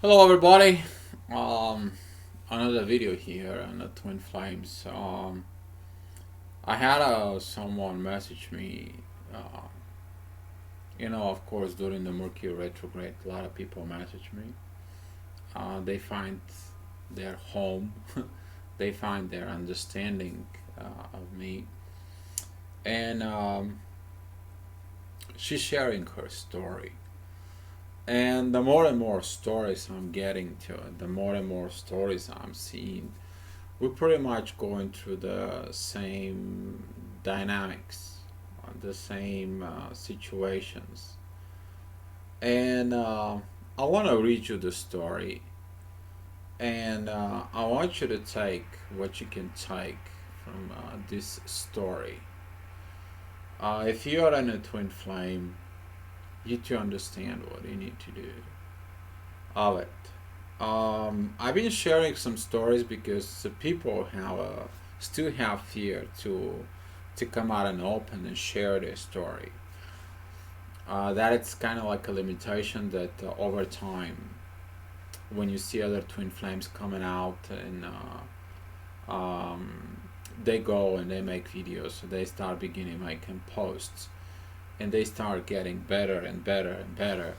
Hello everybody. Um, Another video here on the twin flames. I had someone message me. Uh, of course, during the Mercury retrograde, a lot of people message me. They find their home. They find their understanding of me, and she's sharing her story. And the more and more stories I'm getting to, the more and more stories I'm seeing, we're pretty much going through the same dynamics, the same situations. And I want to read you the story, and I want you to take what you can take from this story. If you are in a twin flame, you to understand what you need to do of it. I've been sharing some stories because the people have still have fear to come out and open and share their story. That it's kind of like a limitation that over time, when you see other twin flames coming out and they go and they make videos, so they start beginning making posts and they start getting better and better and better.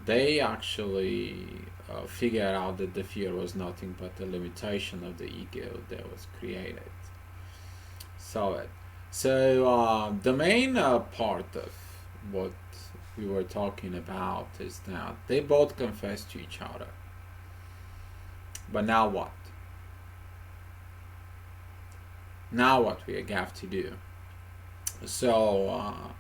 They actually figured out that the fear was nothing but the limitation of the ego that was created. So it. So the main part of what we were talking about is that they both confess to each other. But now what? Now what we have to do? So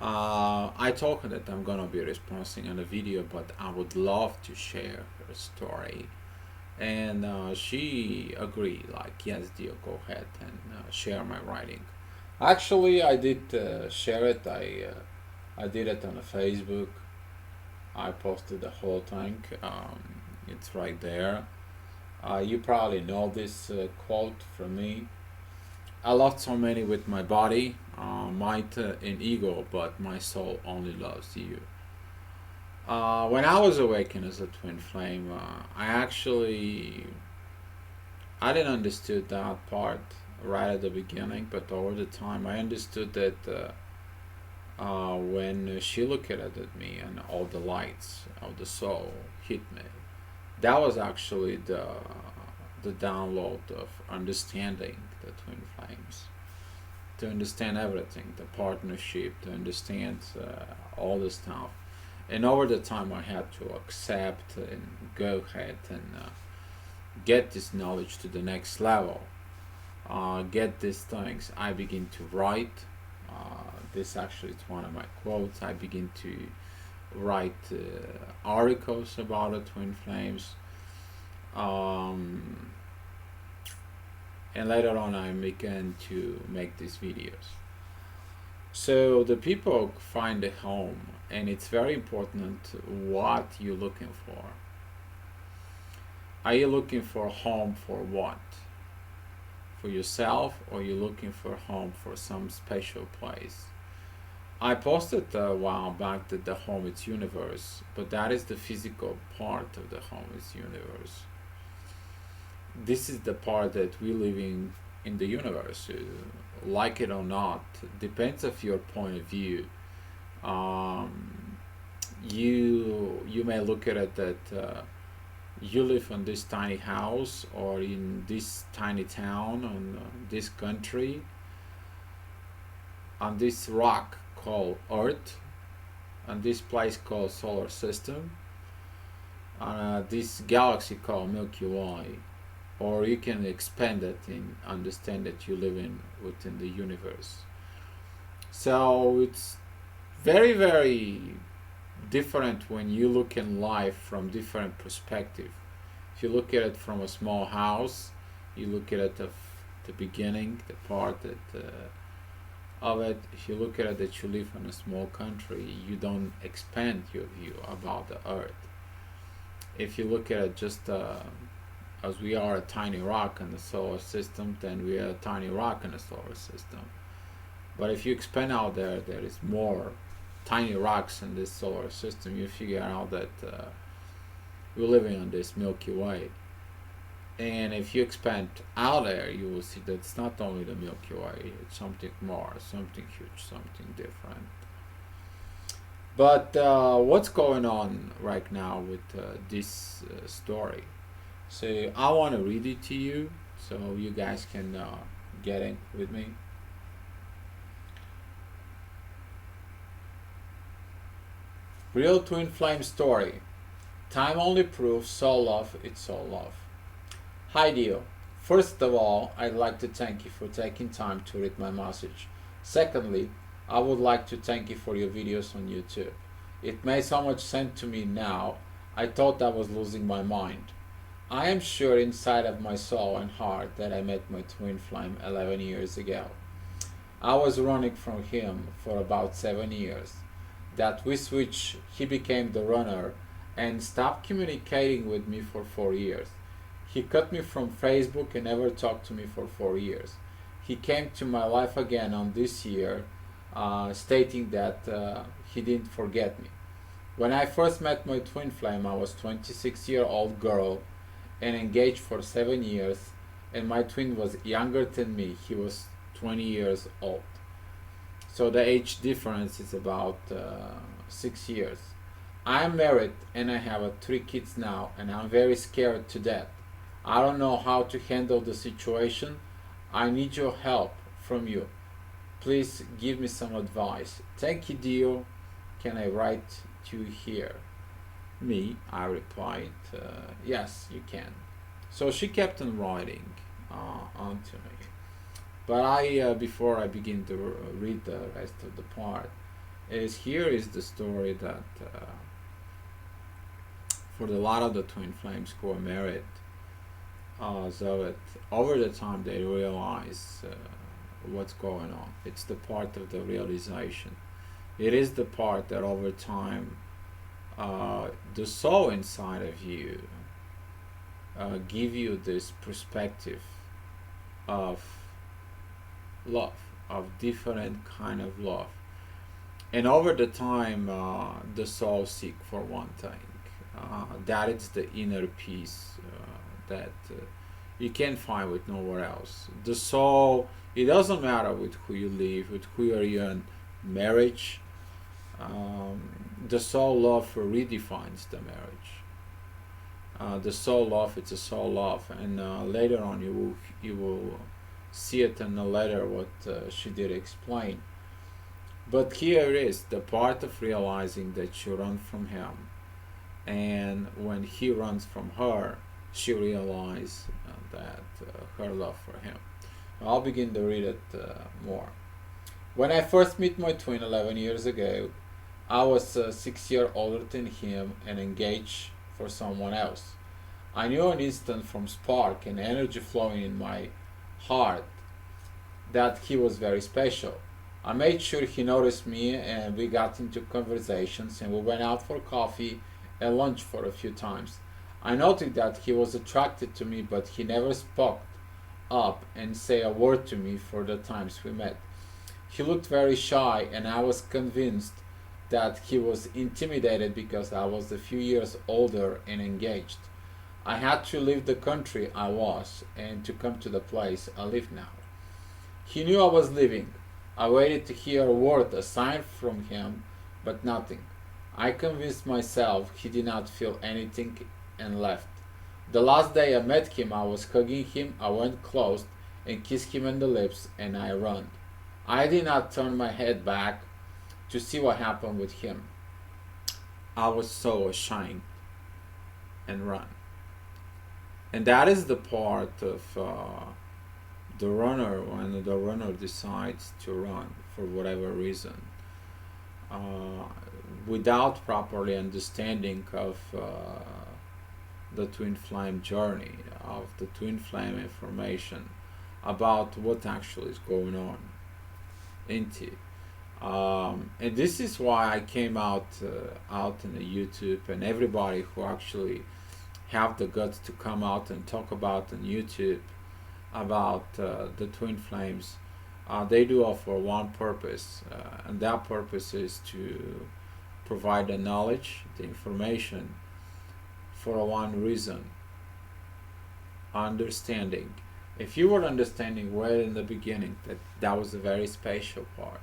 I told her that I'm gonna be responding on the video, but I would love to share her story. And she agreed, like, yes, dear, go ahead and share my writing. Actually, I did share it. I did it on Facebook. I posted the whole thing. It's right there. You probably know this quote from me. I loved so many with my body, might and ego, but my soul only loves you. When I was awakened as a twin flame, I didn't understood that part right at the beginning, but over the time I understood that when she looked at me and all the lights of the soul hit me, that was actually the download of understanding the twin flames, to understand everything, the partnership, to understand all the stuff. And over the time, I had to accept and go ahead and get this knowledge to the next level. Get these things. I begin to write. This actually is one of my quotes. I begin to write articles about the twin flames. Um, and later on, I began to make these videos. So the people find a home, and it's very important what you're looking for. Are you looking for a home for what? For yourself, or you looking for a home for some special place? I posted a while back that the home is universe, but that is the physical part of the home is universe. This is the part that we live in the universe, like it or not, depends of your point of view. Um, you may look at it that you live in this tiny house or in this tiny town on this country on this rock called Earth, on this place called solar system, this galaxy called Milky Way, or you can expand it and understand that you live in within the universe. So it's very very different when you look in life from different perspective. If you look at it from a small house, you look at it of the beginning, the part that of it. If you look at it that you live in a small country, you don't expand your view about the earth. If you look at it just as we are a tiny rock in the solar system, then we are a tiny rock in the solar system. But if you expand out there, there is more tiny rocks in this solar system. You figure out that we're living on this Milky Way. And if you expand out there, you will see that it's not only the Milky Way, it's something more, something huge, something different. But what's going on right now with this story? So I want to read it to you so you guys can get in with me. Real twin flame story. Time only proves soul love, it's soul love. Hi Dio. First of all, I'd like to thank you for taking time to read my message. Secondly, I would like to thank you for your videos on YouTube. It made so much sense to me now. I thought I was losing my mind. I am sure inside of my soul and heart that I met my twin flame 11 years ago. I was running from him for about 7 years. That with which he became the runner and stopped communicating with me for 4 years. He cut me from Facebook and never talked to me for 4 years. He came to my life again on this year, stating that he didn't forget me. When I first met my twin flame, I was 26-year-old girl and engaged for 7 years, and my twin was younger than me. He was 20 years old. So the age difference is about 6 years. I'm married and I have 3 kids now, and I'm very scared to death. I don't know how to handle the situation. I need your help from you. Please give me some advice. Thank you, Dio. Can I write to you here? Me, I replied, yes, you can. So she kept on writing on to me. But before I begin to read the rest of the part, here is the story that for a lot of the twin flames who are married, so that over the time they realize what's going on. It's the part of the realization. It is the part that over time the soul inside of you give you this perspective of love, of different kind of love. And over the time the soul seek for one thing. That is the inner peace that you can't find with nowhere else. The soul, it doesn't matter with who you live, with who are you in marriage. The soul love redefines the marriage. The soul love, it's a soul love, and later on you will see it in the letter what she did explain. But here is the part of realizing that you run from him, and when he runs from her, she realizes that her love for him. I'll begin to read it more. When I first met my twin 11 years ago, I was 6 years older than him and engaged for someone else. I knew an instant from spark and energy flowing in my heart that he was very special. I made sure he noticed me and we got into conversations and we went out for coffee and lunch for a few times. I noted that he was attracted to me, but he never spoke up and say a word to me for the times we met. He looked very shy, and I was convinced that he was intimidated because I was a few years older and engaged. I had to leave the country I was and to come to the place I live now. He knew I was leaving. I waited to hear a word, a sign from him, but nothing. I convinced myself he did not feel anything and left. The last day I met him, I was hugging him, I went close and kissed him on the lips, and I ran. I did not turn my head back to see what happened with him. I was so ashamed and ran. And that is the part of the runner when the runner decides to run for whatever reason. Without properly understanding of the twin flame journey, of the twin flame information about what actually is going on into. And this is why I came out in the YouTube, and everybody who actually have the guts to come out and talk about on YouTube about the twin flames, they do it for one purpose, and that purpose is to provide the knowledge, the information for one reason: understanding. If you were understanding right in the beginning that that was a very special part,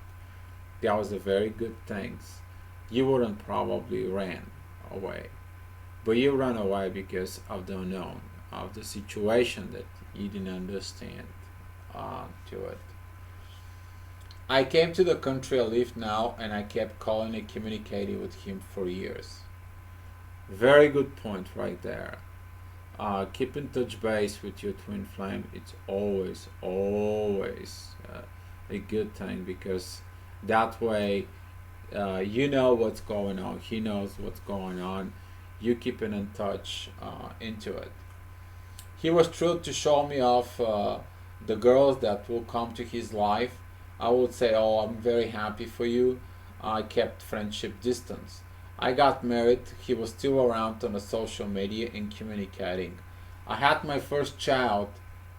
that was a very good things, you wouldn't probably ran away. But you ran away because of the unknown, of the situation that you didn't understand to it. I came to the country I live now, and I kept calling and communicating with him for years. Very good point right there. Keep in touch base with your twin flame. It's always a good thing, because that way you know what's going on. He knows what's going on. You keeping in touch into it. He was thrilled to show me off the girls that will come to his life. I would say, "Oh, I'm very happy for you." I kept friendship distance. I got married. He was still around on the social media and communicating. I had my first child.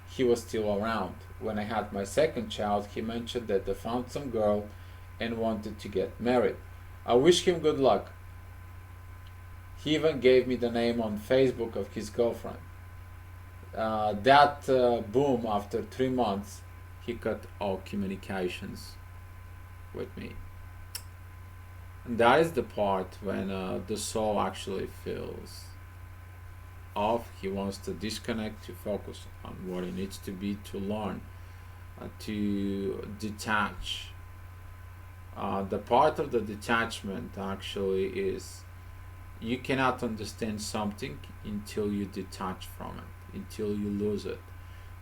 He was still around. When I had my second child, he mentioned that they found some girl and wanted to get married. I wish him good luck. He even gave me the name on Facebook of his girlfriend. That boom, after 3 months, he cut all communications with me. And that is the part when the soul actually feels off. He wants to disconnect, to focus on what it needs to be, to learn, to detach. The part of the detachment actually is, you cannot understand something until you detach from it, until you lose it.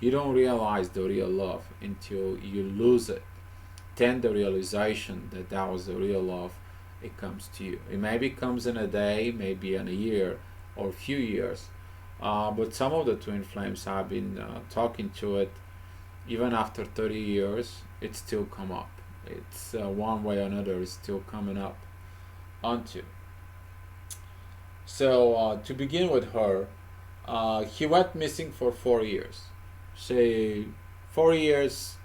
You don't realize the real love until you lose it. Then the realization that that was the real love, it comes to you. It maybe comes in a day, maybe in a year or a few years. But some of the twin flames have been talking to it, even after 30 years, it still come up. It's one way or another, it's still coming up onto. So to begin with her, he went missing for 4 years. Say 4 years,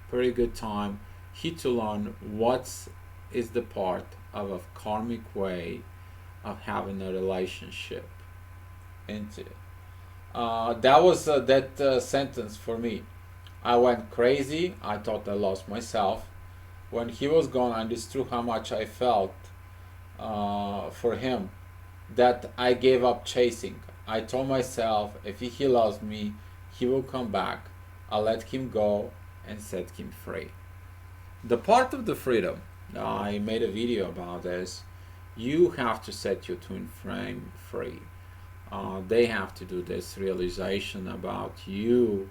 pretty good time. He to learn what is the part of a karmic way of having a relationship into. That was that sentence for me. I went crazy. I thought I lost myself. When he was gone, I understood how much I felt for him, that I gave up chasing. I told myself, if he loves me, he will come back. I'll let him go and set him free. The part of the freedom, I made a video about this. You have to set your twin flame free. They have to do this realization about you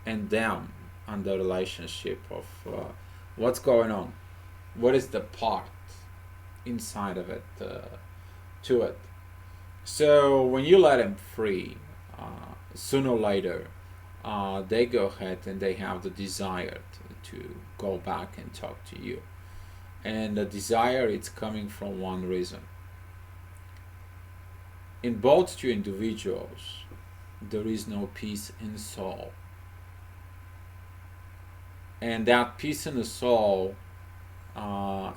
and them and the relationship of what's going on. What is the part inside of it to it? So when you let them free, sooner or later, they go ahead and they have the desire to go back and talk to you. And the desire, it's coming from one reason. In both two individuals, there is no peace in soul. And that peace in the soul,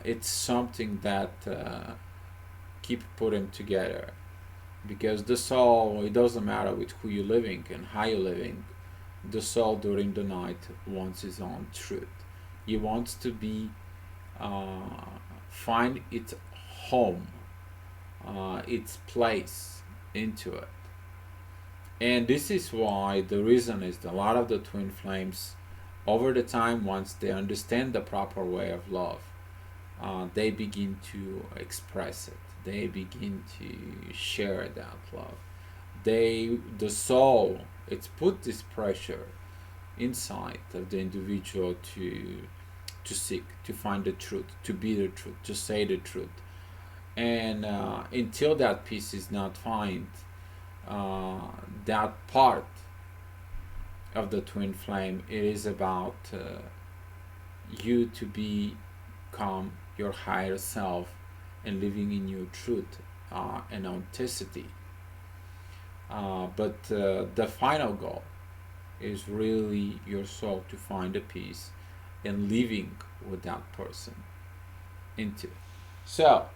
it's something that keep putting together. Because the soul, it doesn't matter with who you're living and how you're living, the soul during the night wants its own truth. It wants to be find its home, its place into it. And this is why the reason is that a lot of the twin flames over the time, once they understand the proper way of love, they begin to express it. They begin to share that love. The soul, it's put this pressure inside of the individual to seek, to find the truth, to be the truth, to say the truth. And until that peace is not found, that part of the twin flame, it is about you to become your higher self and living in your truth and authenticity. But the final goal is really your soul to find a peace and living with that person into. So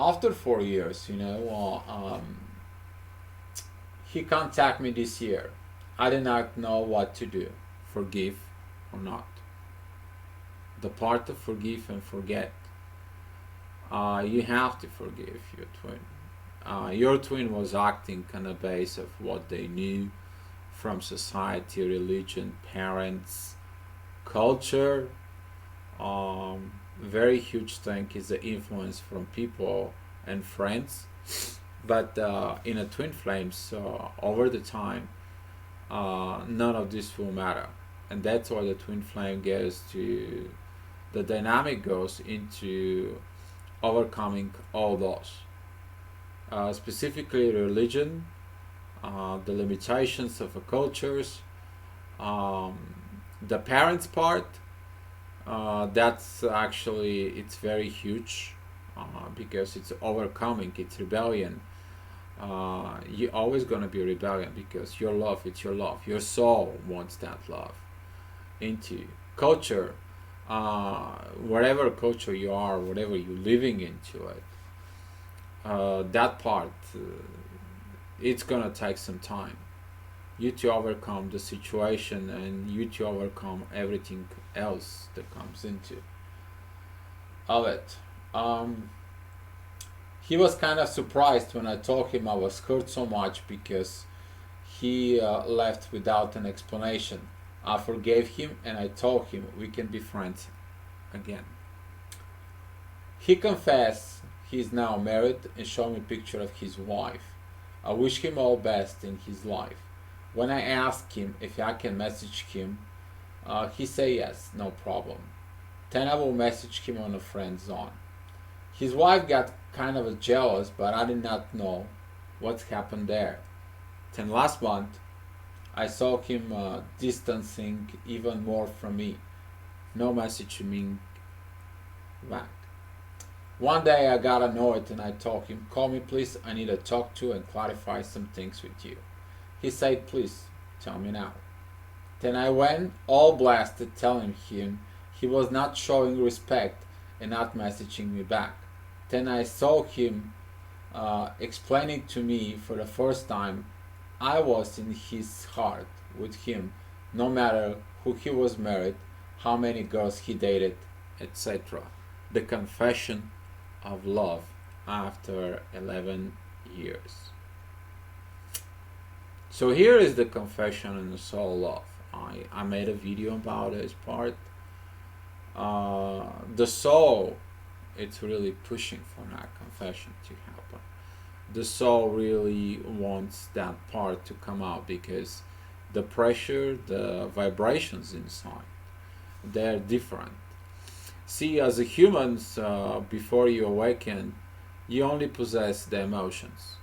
After 4 years, he contacted me this year. I did not know what to do, forgive or not. The part of forgive and forget. You have to forgive your twin. Your twin was acting on the base of what they knew from society, religion, parents, culture. Very huge thing is the influence from people and friends. But in a twin flames, over the time, none of this will matter, and that's why the twin flame goes to the dynamic goes into overcoming all those, specifically religion, the limitations of the cultures, um, the parents part. That's actually it's very huge, because it's overcoming, it's rebellion. You're always gonna be rebellion because your love, it's your love. Your soul wants that love into culture. Whatever culture you are, whatever you're living into it, that part, it's gonna take some time. You to overcome the situation and you to overcome everything else that comes into of it. He was kind of surprised when I told him I was hurt so much because he left without an explanation. I forgave him and I told him we can be friends again. He confessed he is now married and showed me a picture of his wife. I wish him all best in his life. When I asked him if I can message him, he said yes, no problem. Then I will message him on a friend zone. His wife got kind of jealous, but I did not know what happened there. Then last month, I saw him distancing even more from me. No messaging back. One day I got annoyed and I told him, call me please, I need to talk to and clarify some things with you. He said, please, tell me now. Then I went all blasted telling him he was not showing respect and not messaging me back. Then I saw him explaining to me for the first time I was in his heart with him, no matter who he was married, how many girls he dated, etc. The confession of love after 11 years. So here is the confession in the soul love. I made a video about this part. The soul, it's really pushing for that confession to happen. The soul really wants that part to come out because the pressure, the vibrations inside, they're different. See, as a humans, before you awaken, you only possess the emotions.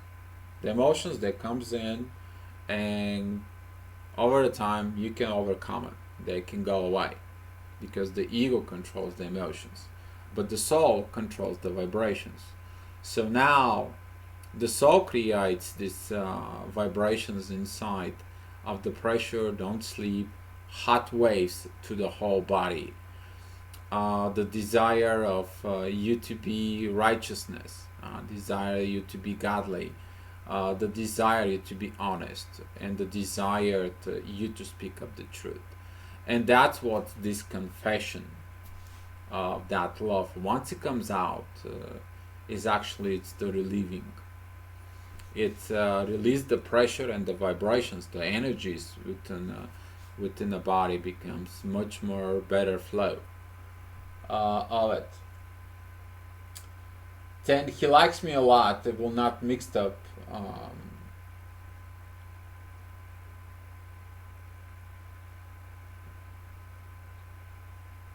The emotions that comes in, and over the time you can overcome it. They can go away because the ego controls the emotions, but the soul controls the vibrations. So now the soul creates these vibrations inside of the pressure, don't sleep, hot waves to the whole body, the desire of you to be righteousness, desire you to be godly, the desire you to be honest, and the desire to you to speak up the truth. And that's what this confession of that love, once it comes out, is actually it's the relieving. It releases the pressure and the vibrations, the energies within the body becomes much more better flow of it. Then he likes me a lot. It will not mixed up.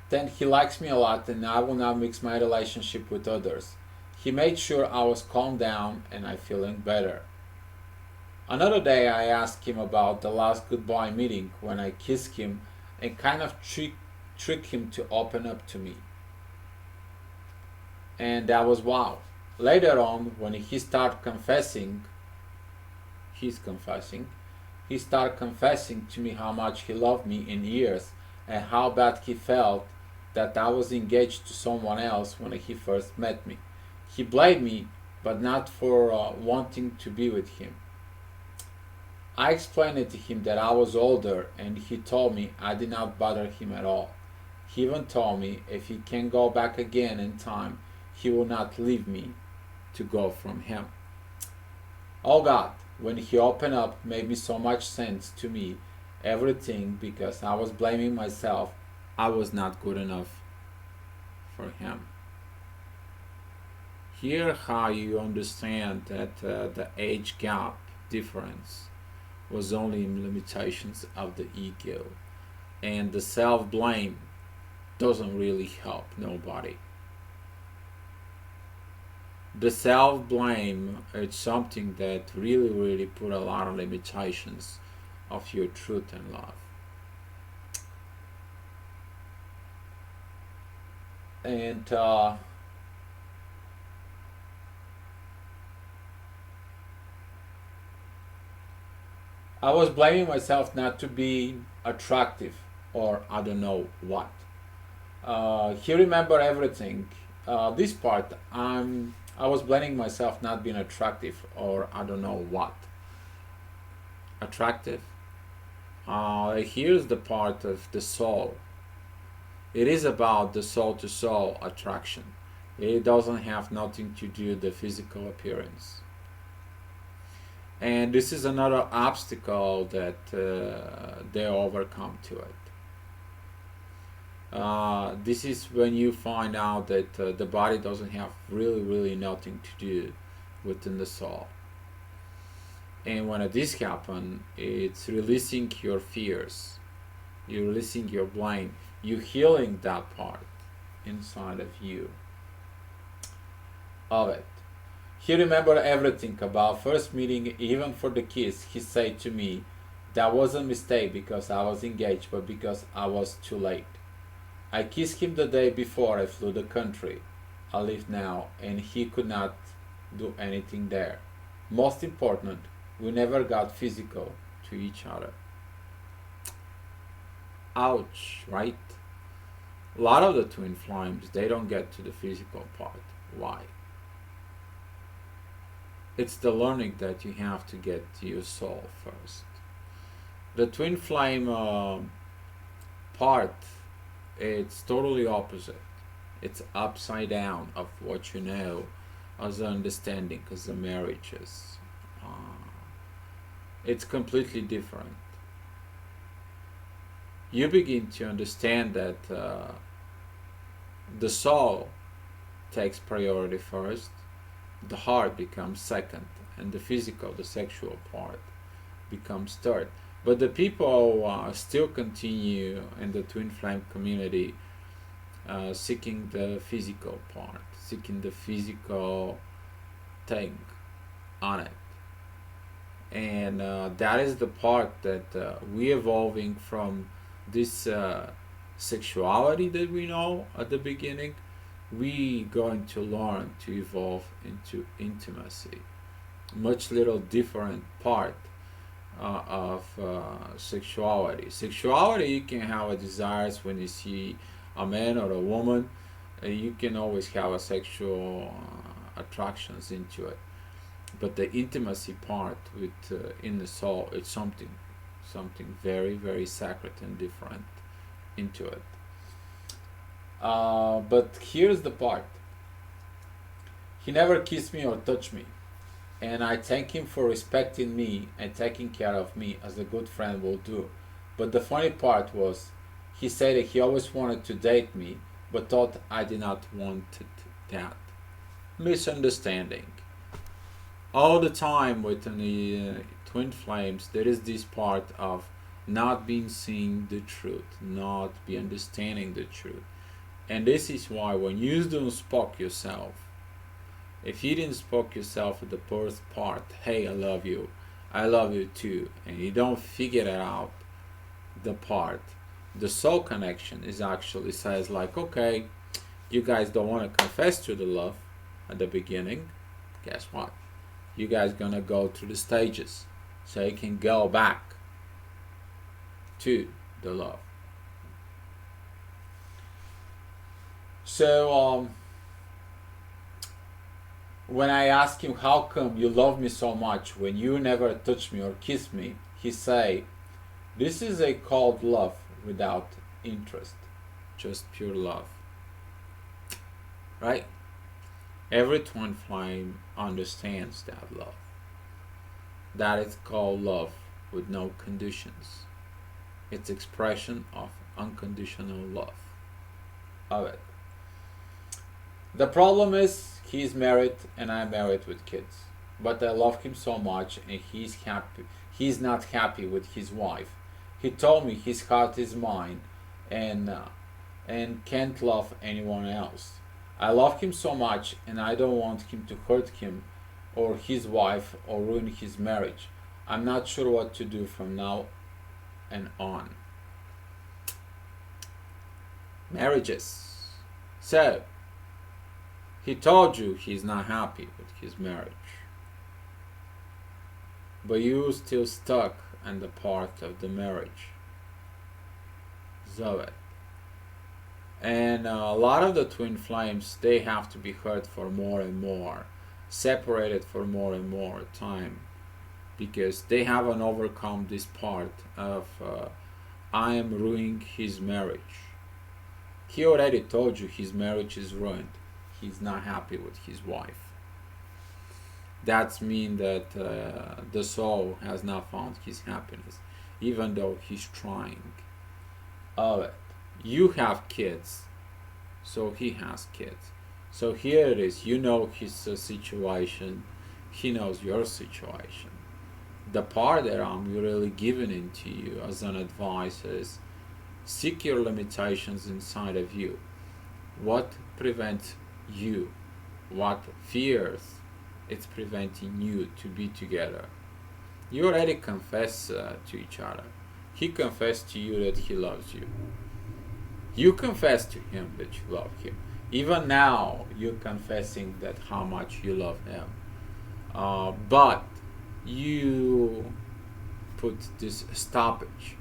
Then he likes me a lot, and I will not mix my relationship with others. He made sure I was calmed down and I feeling better. Another day I asked him about the last goodbye meeting when I kissed him and kind of tricked him to open up to me. And that was wow. Later on, when he started confessing, he started confessing to me how much he loved me in years and how bad he felt that I was engaged to someone else when he first met me. He blamed me, but not for wanting to be with him. I explained to him that I was older, and he told me I did not bother him at all. He even told me if he can go back again in time, he will not leave me to go from him. Oh God, when he opened up, made me so much sense to me, everything because I was blaming myself. I was not good enough for him. Here, how you understand that the age gap difference was only limitations of the ego, and the self blame doesn't really help nobody. The self blame is something that really put a lot of limitations of your truth and love. And I was blaming myself not to be attractive or I don't know what. He remembered everything. This part, I was blaming myself not being attractive or I don't know what. Attractive. Here's the part of the soul. It is about the soul to soul attraction. It doesn't have nothing to do with the physical appearance. And this is another obstacle that they overcome to it. This is when you find out that the body doesn't have really nothing to do within the soul. And when this happens, it's releasing your fears, you're releasing your blame, you're healing that part inside of you of it. He remembered everything about first meeting, even for the kiss. He said to me, that was a mistake because I was engaged, but because I was too late. I kissed him the day before I flew the country I live now, and he could not do anything there. Most important, we never got physical to each other. Ouch, right? A lot of the twin flames, they don't get to the physical part. Why? It's the learning that you have to get to your soul first. The twin flame part, it's totally opposite. It's upside down of what you know as understanding, as the marriages. It's completely different. You begin to understand that the soul takes priority first, the heart becomes second, and the physical, the sexual part, becomes third. But the people still continue in the twin flame community seeking the physical part, seeking the physical thing on it. And that is the part that we evolving from this sexuality that we know at the beginning. We going to learn to evolve into intimacy, much little different part of sexuality. Sexuality, you can have a desires when you see a man or a woman. You can always have a sexual attractions into it. But the intimacy part with in the soul, it's something very sacred and different into it. But here's the part. He never kissed me or touched me, and I thank him for respecting me and taking care of me as a good friend will do. But the funny part was, he said that he always wanted to date me, but thought I did not want that. Misunderstanding. All the time within the twin flames, there is this part of not being seeing the truth, not be understanding the truth. And this is why when you don't spoke yourself, if you didn't spoke yourself at the birth part, hey, I love you too, and you don't figure it out, the part, the soul connection is actually says like, okay, you guys don't want to confess to the love at the beginning, guess what? You guys gonna go through the stages so you can go back to the love. So when I ask him, how come you love me so much when you never touch me or kiss me, he say, this is a cold love without interest, just pure love, right? Every twin flame understands that love. That is called love with no conditions. It's expression of unconditional love of it. The problem is he's married and I'm married with kids. But I love him so much and he's happy. He's not happy with his wife. He told me his heart is mine and can't love anyone else. I love him so much and I don't want him to hurt him or his wife or ruin his marriage. I'm not sure what to do from now and on. Marriages. So, he told you he's not happy with his marriage. But you still stuck in the part of the marriage. Zoe. And a lot of the twin flames, they have to be hurt for more and more, separated for more and more time, because they haven't overcome this part of I am ruining his marriage. He already told you his marriage is ruined. He's not happy with his wife. That's mean that the soul has not found his happiness, even though he's trying. You have kids, so he has kids. So here it is. You know his situation. He knows your situation. The part that I'm really giving into you as an advice is seek your limitations inside of you. What prevents you? What fears it's preventing you to be together? You already confess to each other. He confessed to you that he loves you. You confess to him that you love him. Even now, you're confessing that how much you love him. But you put this stoppage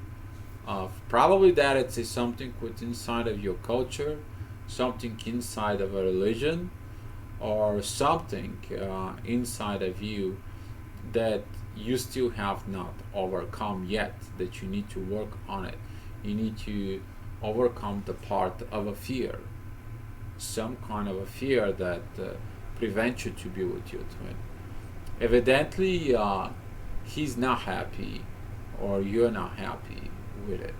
of probably that it's something put inside of your culture, something inside of a religion, or something inside of you that you still have not overcome yet, that you need to work on it. You need to overcome the part of a fear, some kind of a fear that prevents you to be with your twin. Evidently, he's not happy, or you're not happy with it.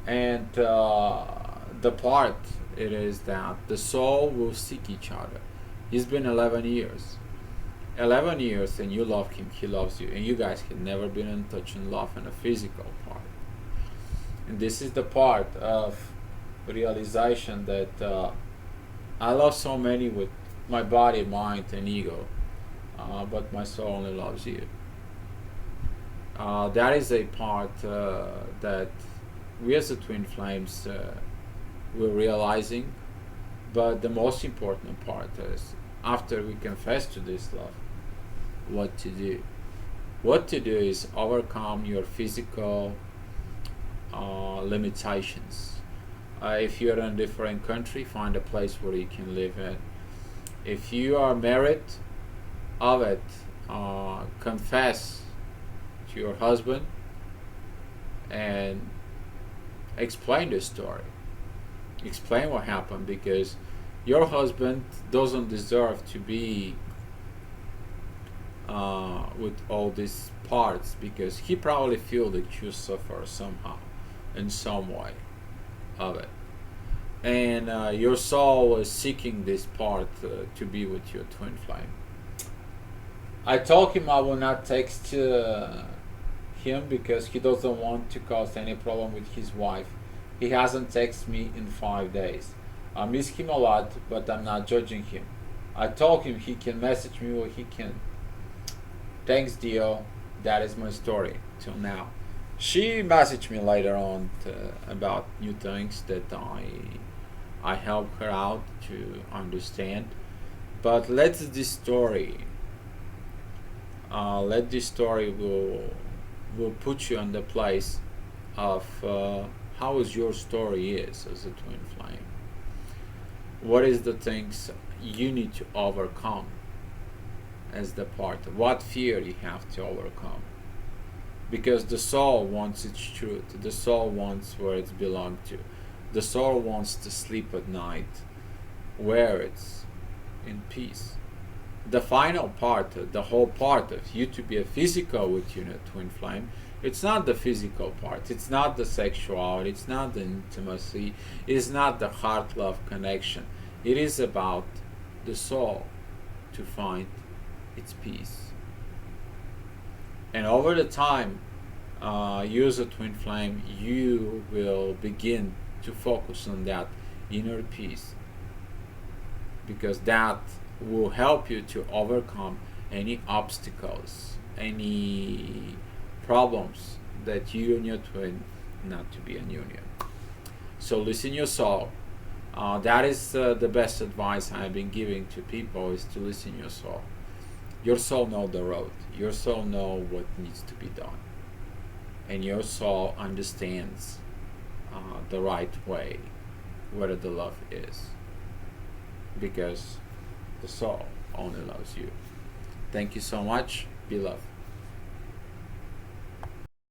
And the part it is that the soul will seek each other. It's been 11 years. 11 years and you love him, he loves you, and you guys had never been in touch and love in a physical part. And this is the part of realization that I love so many with my body, mind, and ego, but my soul only loves you. That is a part that we as the twin flames we're realizing, but the most important part is after we confess to this love, what to do. What to do is overcome your physical limitations. If you're in a different country, find a place where you can live in. If you are married, of it, confess to your husband and explain the story. Explain what happened, because your husband doesn't deserve to be with all these parts, because he probably feel that you suffer somehow in some way of it, and your soul is seeking this part to be with your twin flame. I told him I will not text him because he doesn't want to cause any problem with his wife. He hasn't texted me in 5 days. I miss him a lot, but I'm not judging him. I told him he can message me or he can. Thanks, Dio. That is my story till now. She messaged me later on about new things that I help her out to understand. But let this story will put you in the place of how is your story is as a twin flame. what is the things you need to overcome as the part, what fear you have to overcome, because the soul wants its truth, the soul wants where it's belonged to, the soul wants to sleep at night where it's in peace. The final part, the whole part of you to be a physical with your twin flame, it's not the physical part, it's not the sexuality, it's not the intimacy, it is not the heart love connection. It is about the soul to find its peace. And over the time, you as a twin flame, you will begin to focus on that inner peace, because that will help you to overcome any obstacles, any problems that you and your twin not to be in union. So listen your soul. That is the best advice I've been giving to people, is to listen your soul. Your soul know the road. Your soul know what needs to be done, and your soul understands the right way where the love is, because the soul only loves you. Thank you so much. Be loved.